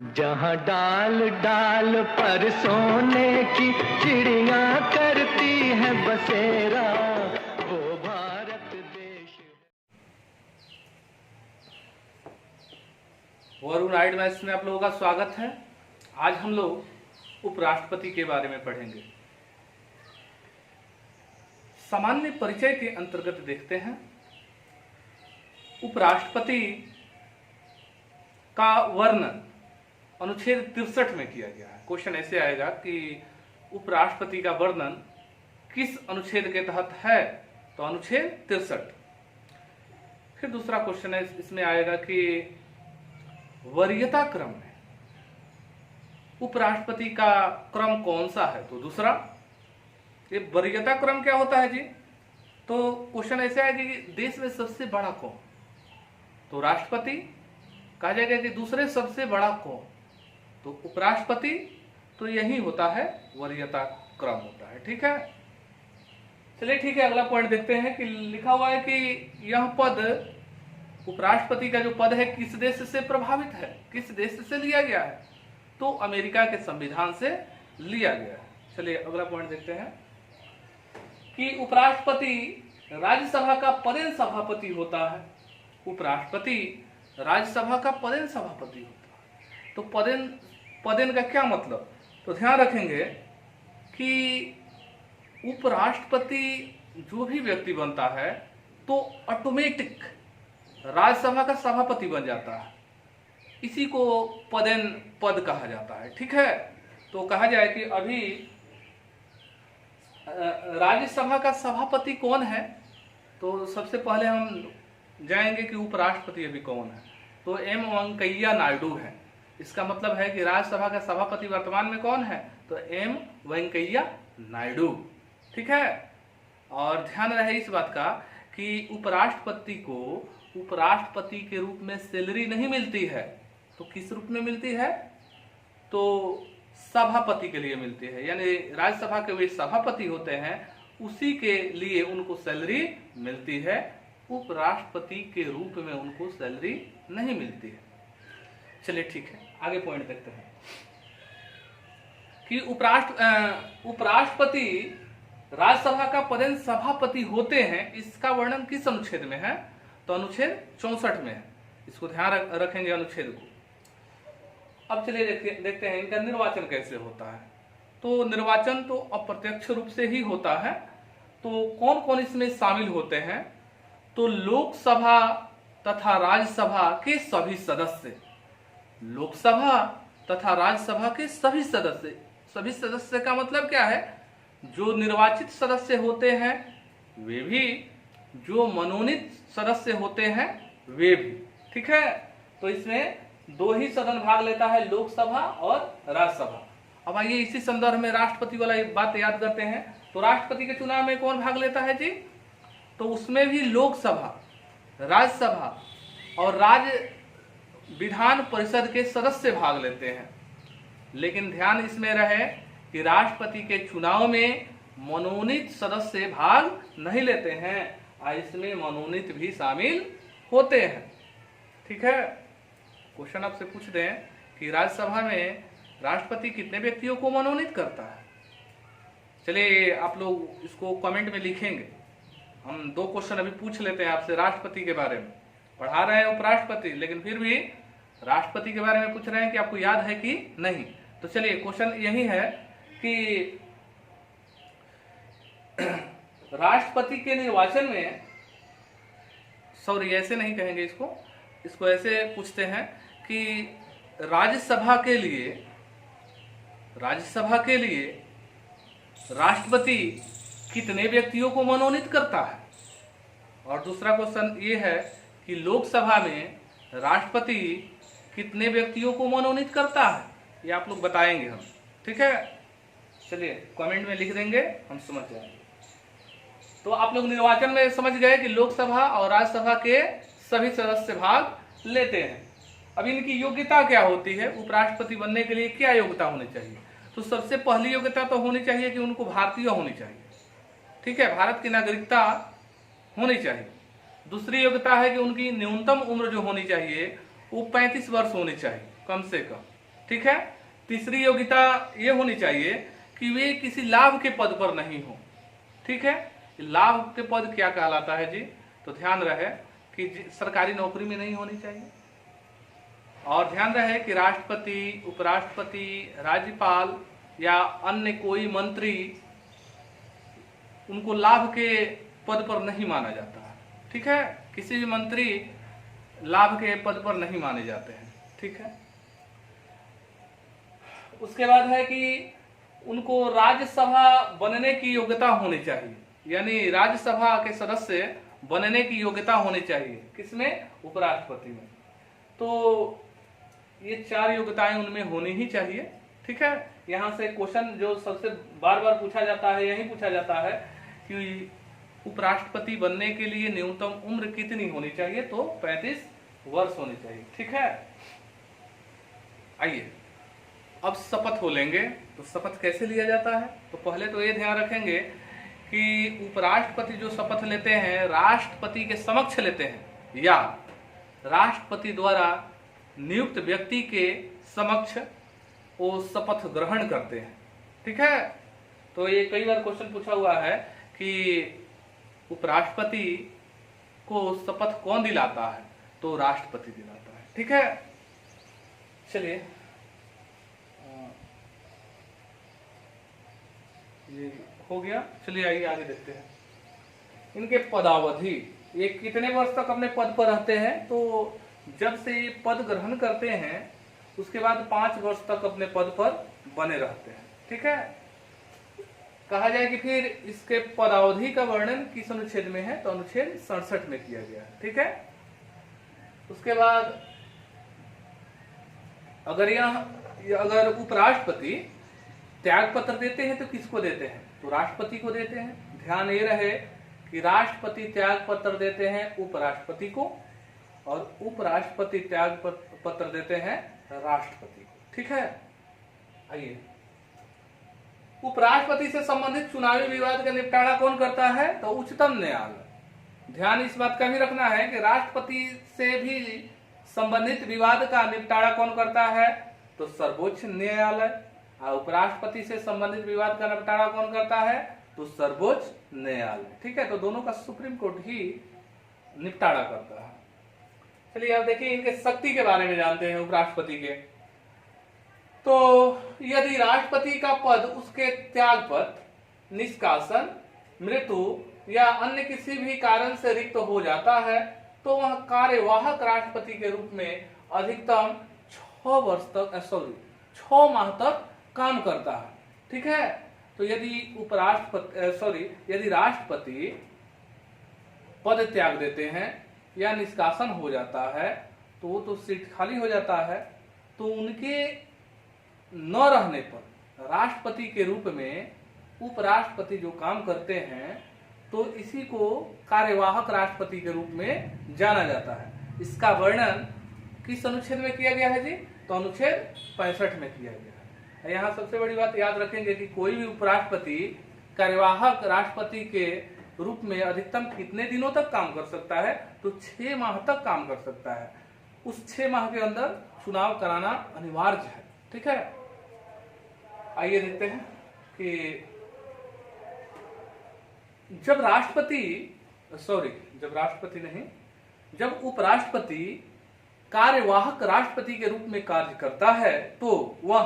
जहाँ डाल डाल पर सोने की चिड़िया करती है बसेरा, वो भारत देश। वरुण आइड मैथ्स में आप लोगों का स्वागत है। आज हम लोग उपराष्ट्रपति के बारे में पढ़ेंगे। सामान्य परिचय के अंतर्गत देखते हैं। उपराष्ट्रपति का वर्णन अनुच्छेद 63 में किया गया है। क्वेश्चन ऐसे आएगा कि उपराष्ट्रपति का वर्णन किस अनुच्छेद के तहत है, तो अनुच्छेद 63। फिर दूसरा क्वेश्चन है इसमें आएगा कि वरीयता क्रम में उपराष्ट्रपति का क्रम कौन सा है, तो दूसरा। ये वरीयता क्रम क्या होता है जी? तो क्वेश्चन ऐसे आएगा कि देश में सबसे बड़ा कौन, तो राष्ट्रपति। कहा जाएगा कि दूसरे सबसे बड़ा कौन, तो उपराष्ट्रपति। तो यही होता है वरीयता क्रम होता है। ठीक है, चलिए ठीक है। अगला पॉइंट देखते हैं कि लिखा हुआ है कि यह पद, उपराष्ट्रपति का जो पद है, किस देश से प्रभावित है, किस देश से लिया गया है, तो अमेरिका के संविधान से लिया गया है। चलिए अगला पॉइंट देखते हैं कि उपराष्ट्रपति राज्यसभा का पदेन सभापति होता है। उपराष्ट्रपति राज्यसभा का पदेन सभापति होता है। तो पदेन का क्या मतलब, तो ध्यान रखेंगे कि उपराष्ट्रपति जो भी व्यक्ति बनता है तो ऑटोमेटिक राज्यसभा का सभापति बन जाता है। इसी को पदेन पद कहा जाता है। ठीक है, तो कहा जाए कि अभी राज्यसभा का सभापति कौन है, तो सबसे पहले हम जाएंगे कि उपराष्ट्रपति अभी कौन है, तो एम वेंकैया नायडू है। इसका मतलब है कि राज्यसभा का सभापति वर्तमान में कौन है, तो एम वेंकैया नायडू। ठीक है, और ध्यान रहे इस बात का कि उपराष्ट्रपति को उपराष्ट्रपति के रूप में सैलरी नहीं मिलती है, तो किस रूप में मिलती है, तो सभापति के लिए मिलती है। यानी राज्यसभा के वे सभापति होते हैं, उसी के लिए उनको सैलरी मिलती है। उपराष्ट्रपति के रूप में उनको सैलरी नहीं मिलती है। चलिए ठीक है, आगे पॉइंट देखते हैं कि उपराष्ट्रपति राज्यसभा का पदेन सभापति होते हैं। इसका वर्णन किस अनुच्छेद में है, तो अनुच्छेद 64 में है। इसको ध्यान रखेंगे अनुच्छेद को। अब चलिए देखते हैं इनका निर्वाचन कैसे होता है। तो निर्वाचन तो अप्रत्यक्ष रूप से ही होता है। तो कौन कौन इसमें शामिल होते हैं, तो लोकसभा तथा राज्यसभा के सभी सदस्य, लोकसभा तथा राज्यसभा के सभी सदस्य। सभी सदस्य का मतलब क्या है, जो निर्वाचित सदस्य होते हैं वे भी, जो मनोनीत सदस्य होते हैं वे भी। ठीक है, तो इसमें दो ही सदन भाग लेता है, लोकसभा और राज्यसभा। अब आइए इसी संदर्भ में राष्ट्रपति वाला एक बात याद करते हैं। तो राष्ट्रपति के चुनाव में कौन भाग लेता है जी, तो उसमें भी लोकसभा, राज्यसभा और राज्य विधान परिषद के सदस्य भाग लेते हैं। लेकिन ध्यान इसमें रहे कि राष्ट्रपति के चुनाव में मनोनीत सदस्य भाग नहीं लेते हैं, इसमें मनोनीत भी शामिल होते हैं। ठीक है, क्वेश्चन आपसे पूछ दें कि राज्यसभा में राष्ट्रपति कितने व्यक्तियों को मनोनीत करता है। चलिए आप लोग इसको कमेंट में लिखेंगे। हम दो क्वेश्चन अभी पूछ लेते हैं आपसे राष्ट्रपति के बारे में। पढ़ा रहे हैं उपराष्ट्रपति, लेकिन फिर भी राष्ट्रपति के बारे में पूछ रहे हैं कि आपको याद है कि नहीं। तो चलिए क्वेश्चन यही है कि राष्ट्रपति के निर्वाचन में, सॉरी ऐसे नहीं कहेंगे इसको ऐसे पूछते हैं कि राज्यसभा के लिए राष्ट्रपति कितने व्यक्तियों को मनोनीत करता है। और दूसरा क्वेश्चन ये है कि लोकसभा में राष्ट्रपति कितने व्यक्तियों को मनोनीत करता है, ये आप लोग बताएंगे हम। ठीक है, चलिए कमेंट में लिख देंगे, हम समझ जाएंगे। तो आप लोग निर्वाचन में समझ गए कि लोकसभा और राज्यसभा के सभी सदस्य भाग लेते हैं। अब इनकी योग्यता क्या होती है, उपराष्ट्रपति बनने के लिए क्या योग्यता होनी चाहिए, तो सबसे पहली योग्यता तो होनी चाहिए कि उनको भारतीय होनी चाहिए। ठीक है, भारत की नागरिकता होनी चाहिए। दूसरी योग्यता है कि उनकी न्यूनतम उम्र जो होनी चाहिए वो 35 वर्ष होनी चाहिए कम से कम। ठीक है। तीसरी योग्यता ये होनी चाहिए कि वे किसी लाभ के पद पर नहीं हो, ठीक है। लाभ के पद क्या कहलाता है जी, तो ध्यान रहे कि सरकारी नौकरी में नहीं होनी चाहिए, और ध्यान रहे कि राष्ट्रपति, उपराष्ट्रपति, राज्यपाल या अन्य कोई मंत्री, उनको लाभ के पद पर नहीं माना जाता है, ठीक है। किसी भी मंत्री लाभ के पद पर नहीं माने जाते हैं, ठीक है। उसके बाद है कि उनको राज्यसभा बनने की योग्यता होनी चाहिए, यानी राज्यसभा के सदस्य बनने की योग्यता होनी चाहिए, किसमें, उपराष्ट्रपति में। तो ये 4 योग्यताएं उनमें होनी ही चाहिए, ठीक है। यहाँ से क्वेश्चन जो सबसे बार बार पूछा जाता है, यही पूछा जाता है कि उपराष्ट्रपति बनने के लिए न्यूनतम उम्र कितनी होनी चाहिए, तो 35 वर्ष होनी चाहिए, ठीक है। आइए अब शपथ हो लेंगे। तो शपथ कैसे लिया जाता है, तो पहले तो ये ध्यान रखेंगे कि उपराष्ट्रपति जो शपथ लेते हैं राष्ट्रपति के समक्ष लेते हैं या राष्ट्रपति द्वारा नियुक्त व्यक्ति के समक्ष वो शपथ ग्रहण करते हैं, ठीक है। तो ये कई बार क्वेश्चन पूछा हुआ है कि उपराष्ट्रपति को शपथ कौन दिलाता है, तो राष्ट्रपति दिलाता है, ठीक है। चलिए ये हो गया, चलिए आइए आगे देखते हैं। इनके पदावधि, ये कितने वर्ष तक अपने पद पर रहते हैं, तो जब से ये पद ग्रहण करते हैं उसके बाद 5 वर्ष तक अपने पद पर बने रहते हैं, ठीक है। कहा जाए कि फिर इसके पदावधि का वर्णन किस अनुच्छेद में है, तो अनुच्छेद 67 में किया गया है, ठीक है। उसके बाद अगर उपराष्ट्रपति त्याग पत्र देते हैं तो किसको देते हैं, तो राष्ट्रपति को देते हैं। ध्यान ये रहे कि राष्ट्रपति त्याग पत्र देते हैं उपराष्ट्रपति को, और उपराष्ट्रपति त्याग पत्र देते हैं राष्ट्रपति को, ठीक है। आइए, उपराष्ट्रपति से संबंधित चुनावी विवाद का निपटारा कौन करता है, तो उच्चतम न्यायालय। ध्यान इस बात का भी रखना है कि राष्ट्रपति से भी संबंधित विवाद का निपटारा कौन करता है, तो सर्वोच्च न्यायालय। और उपराष्ट्रपति से संबंधित विवाद का निपटारा कौन करता है, तो सर्वोच्च न्यायालय, ठीक है। तो दोनों का सुप्रीम कोर्ट ही निपटारा करता है। चलिए अब देखिए इनके शक्ति के बारे में जानते हैं उपराष्ट्रपति के। तो यदि राष्ट्रपति का पद उसके त्याग पत्र, निष्कासन, मृत्यु या अन्य किसी भी कारण से रिक्त हो जाता है तो वह कार्यवाहक राष्ट्रपति के रूप में अधिकतम 6 माह तक काम करता है, ठीक है। तो यदि राष्ट्रपति पद त्याग देते हैं या निष्कासन हो जाता है तो वो तो सीट खाली हो जाता है, तो उनके न रहने पर राष्ट्रपति के रूप में उपराष्ट्रपति जो काम करते हैं तो इसी को कार्यवाहक राष्ट्रपति के रूप में जाना जाता है। इसका वर्णन किस अनुच्छेद में किया गया है जी, तो अनुच्छेद 65 में किया गया है। यहाँ सबसे बड़ी बात याद रखेंगे कि कोई भी उपराष्ट्रपति कार्यवाहक राष्ट्रपति के रूप में अधिकतम कितने दिनों तक काम कर सकता है, तो 6 माह तक काम कर सकता है। उस 6 माह के अंदर चुनाव कराना अनिवार्य है, ठीक है। आइए देखते हैं कि जब उपराष्ट्रपति कार्यवाहक राष्ट्रपति के रूप में कार्य करता है तो वह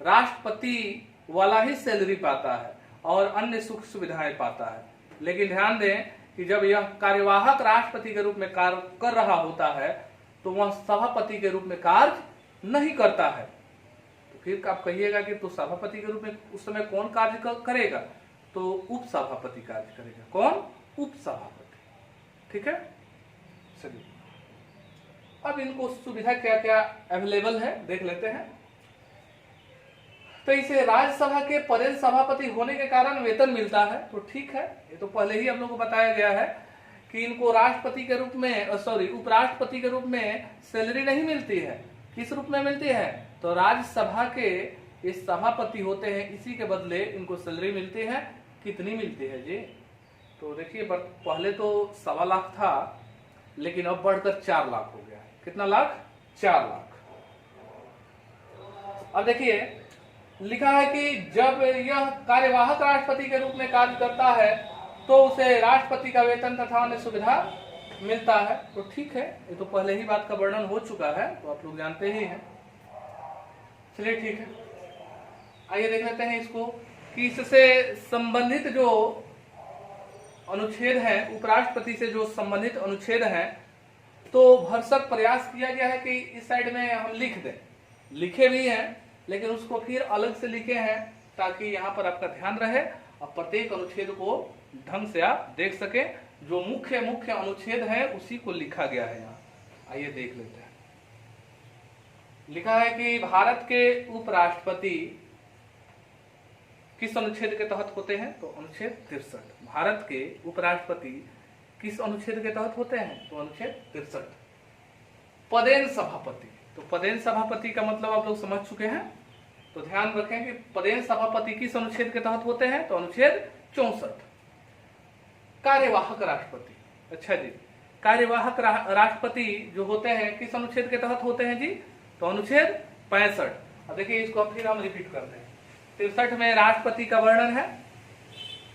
राष्ट्रपति वाला ही सैलरी पाता है और अन्य सुख सुविधाएं पाता है। लेकिन ध्यान दें कि जब यह कार्यवाहक राष्ट्रपति के रूप में कार्य कर रहा होता है तो वह सभापति के रूप में कार्य नहीं करता है। तो फिर आप कहिएगा कि तो सभापति के रूप में उस समय कौन कार्य करेगा, तो उप सभापति कार्य करेगा। कौन? उप सभापति, ठीक है। चलिए अब इनको सुविधा क्या क्या अवेलेबल है देख लेते हैं। तो इसे राज्यसभा के पदेन सभापति होने के कारण वेतन मिलता है, तो ठीक है, ये तो पहले ही हम लोग को बताया गया है कि इनको राष्ट्रपति के रूप में उपराष्ट्रपति के रूप में सैलरी नहीं मिलती है। किस रूप में मिलती है, तो राज्यसभा के ये सभापति होते हैं, इसी के बदले इनको सैलरी मिलती है। कितनी मिलती है जी, तो देखिए पहले तो 1.25 लाख था, लेकिन अब बढ़कर 4 लाख हो गया है। कितना लाख? 4 लाख। अब देखिए लिखा है कि जब यह कार्यवाहक राष्ट्रपति के रूप में कार्य करता है तो उसे राष्ट्रपति का वेतन तथा अन्य सुविधा मिलता है। तो ठीक है, ये तो पहले ही बात का वर्णन हो चुका है, तो आप लोग जानते ही हैं। चलिए ठीक है, आइए देख लेते हैं इसको कि इससे संबंधित जो अनुच्छेद है, उपराष्ट्रपति से जो संबंधित अनुच्छेद है, तो भरसक प्रयास किया गया है कि इस साइड में हम लिख दें। लिखे भी हैं लेकिन उसको फिर अलग से लिखे हैं ताकि यहाँ पर आपका ध्यान रहे और प्रत्येक अनुच्छेद को ढंग से आप देख सके। जो मुख्य मुख्य अनुच्छेद है उसी को लिखा गया है यहाँ। आइए देख लेते हैं। लिखा है कि भारत के उपराष्ट्रपति किस अनुच्छेद के तहत होते हैं? तो अनुच्छेद 63। भारत के उपराष्ट्रपति किस अनुच्छेद के तहत होते हैं? तो अनुच्छेद 63। पदेन सभापति, तो पदेन सभापति का मतलब आप लोग समझ चुके हैं, तो ध्यान रखें कि पदेन सभापति किस अनुच्छेद के तहत होते हैं? तो अनुच्छेद 64। कार्यवाहक राष्ट्रपति, अच्छा जी, कार्यवाहक राष्ट्रपति जो होते हैं किस अनुच्छेद के तहत होते हैं जी? तो अनुच्छेद 65। अब देखिए इसको फिर हम रिपीट करते हैं। 63 में राष्ट्रपति का वर्णन है,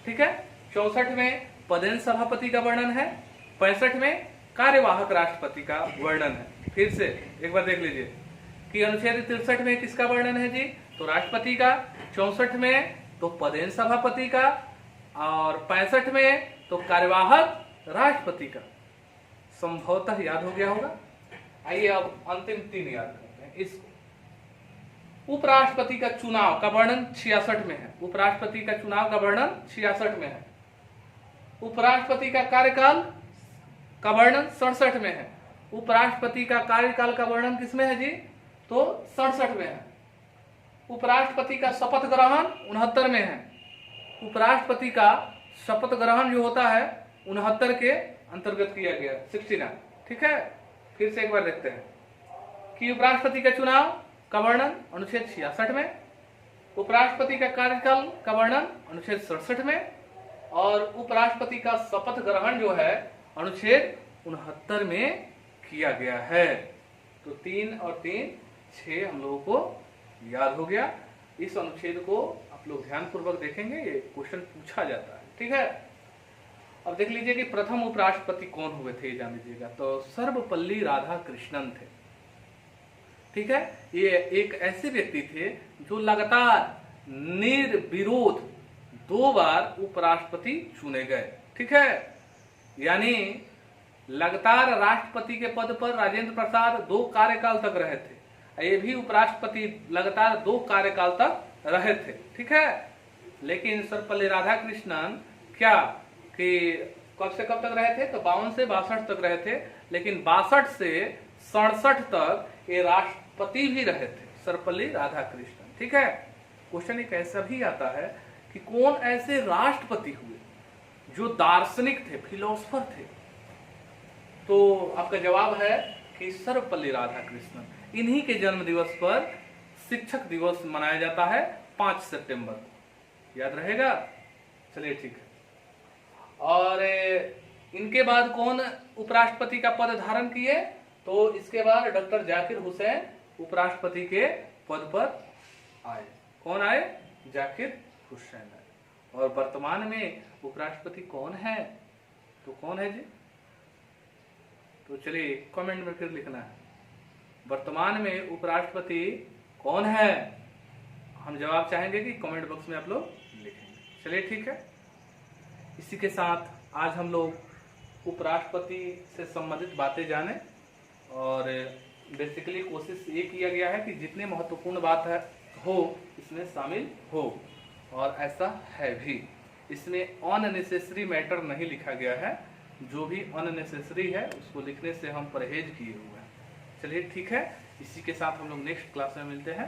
ठीक है। 64 में पदेन सभापति का वर्णन है। 65 में कार्यवाहक राष्ट्रपति का वर्णन है। फिर से एक बार देख लीजिए कि अनुच्छेद 63 में किसका वर्णन है जी? तो राष्ट्रपति का। 64 में तो पदेन सभापति का, और 65 में तो कार्यवाहक राष्ट्रपति का। संभवतः याद हो गया होगा। आइए अब अंतिम 3 याद करते हैं इसको। उपराष्ट्रपति का चुनाव का वर्णन 66 में है। उपराष्ट्रपति का चुनाव का वर्णन 66 में है। उपराष्ट्रपति का कार्यकाल का वर्णन 67 में है। उपराष्ट्रपति का कार्यकाल का वर्णन किसमें है जी? तो 67 में है। उपराष्ट्रपति का शपथ ग्रहण 69 में है। उपराष्ट्रपति का शपथ ग्रहण जो होता है 69 के अंतर्गत किया गया, 69, ठीक है। फिर से एक बार देखते हैं कि उपराष्ट्रपति का चुनाव का वर्णन अनुच्छेद 66 में, उपराष्ट्रपति का कार्यकाल का वर्णन अनुच्छेद 67 में, और उपराष्ट्रपति का शपथ ग्रहण जो है अनुच्छेद 69 में किया गया है। तो 3 और 3 6 हम लोगों को याद हो गया। इस अनुच्छेद को आप लोग ध्यान पूर्वक देखेंगे, ये क्वेश्चन पूछा जाता है, ठीक है। अब देख लीजिए कि प्रथम उपराष्ट्रपति कौन हुए थे, जान लीजिएगा। तो सर्वपल्ली राधाकृष्णन थे, ठीक है। ये एक ऐसे व्यक्ति थे जो लगातार निर्विरोध 2 बार उपराष्ट्रपति चुने गए, ठीक है। यानी लगातार राष्ट्रपति के पद पर राजेंद्र प्रसाद 2 कार्यकाल तक रहे थे। ये भी उपराष्ट्रपति लगातार 2 कार्यकाल तक रहे थे, ठीक है। लेकिन सर्वपल्ली राधाकृष्णन क्या कि कब से कब तक रहे थे? तो 52 से 62 तक रहे थे। लेकिन 62 से 67 तक ये राष्ट्रपति भी रहे थे, सर्वपल्ली राधाकृष्णन, ठीक है। क्वेश्चन एक ऐसा भी आता है कि कौन ऐसे राष्ट्रपति हुए जो दार्शनिक थे, फिलोसफर थे? तो आपका जवाब है कि सर्वपल्ली राधाकृष्णन। इन्हीं के जन्म दिवस पर शिक्षक दिवस मनाया जाता है 5 सितंबर को, याद रहेगा। चलिए ठीक है। और इनके बाद कौन उपराष्ट्रपति का पद धारण किए? तो इसके बाद डॉक्टर जाकिर हुसैन उपराष्ट्रपति के पद पर आए। कौन आए? जाकिर हुसैन आए। और वर्तमान में उपराष्ट्रपति कौन है? तो कौन है जी? तो चलिए कमेंट में फिर लिखना है, वर्तमान में उपराष्ट्रपति कौन है? हम जवाब चाहेंगे कि कमेंट बॉक्स में आप लोग लिखेंगे। चलिए ठीक है। इसी के साथ आज हम लोग उपराष्ट्रपति से संबंधित बातें जाने, और बेसिकली कोशिश ये किया गया है कि जितने महत्वपूर्ण बात है हो इसमें शामिल हो, और ऐसा है भी। इसमें अननेसेसरी मैटर नहीं लिखा गया है, जो भी अननेसेसरी है उसको लिखने से हम परहेज किए हुए हैं। चलिए ठीक है। इसी के साथ हम लोग नेक्स्ट क्लास में मिलते हैं।